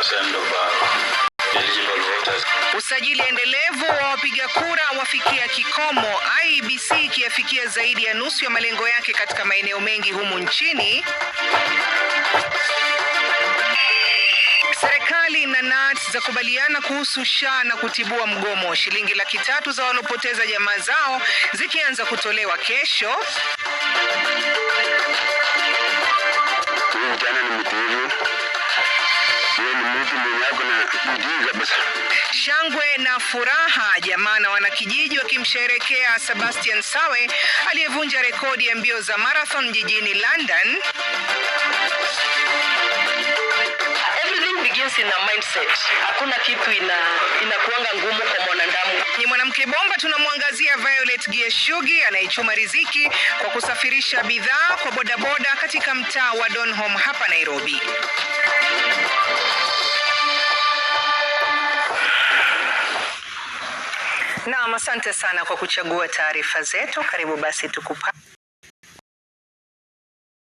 50% of eligible voters. Usajili endelevu wa wapiga kura wafikia kikomo, IEBC ikiafikia zaidi ya nusu ya malengo yake katika maeneo mengi humu nchini. Serikali na NAT za kubaliana kuhusu SHA na kutibua mgomo. Shilingi 300,000 za walopoteza jamaa zao zikianza kutolewa kesho. Shangwe na furaha, jamaa na wanakijiji wakimsherehekea Sebastian Sawe aliyevunja rekodi ya mbio za marathon jijini London. In a mindset. Hakuna kitu inakuanga ngumu kwa mwanadamu. Ni mwanamke bomba tunamwangazia Violet Gieshugi anayechuma riziki kwa kusafirisha bidhaa kwa bodaboda katika mtaa wa Donholm hapa Nairobi. Na asante sana kwa kuchagua taarifa zetu. Karibu basi tukupa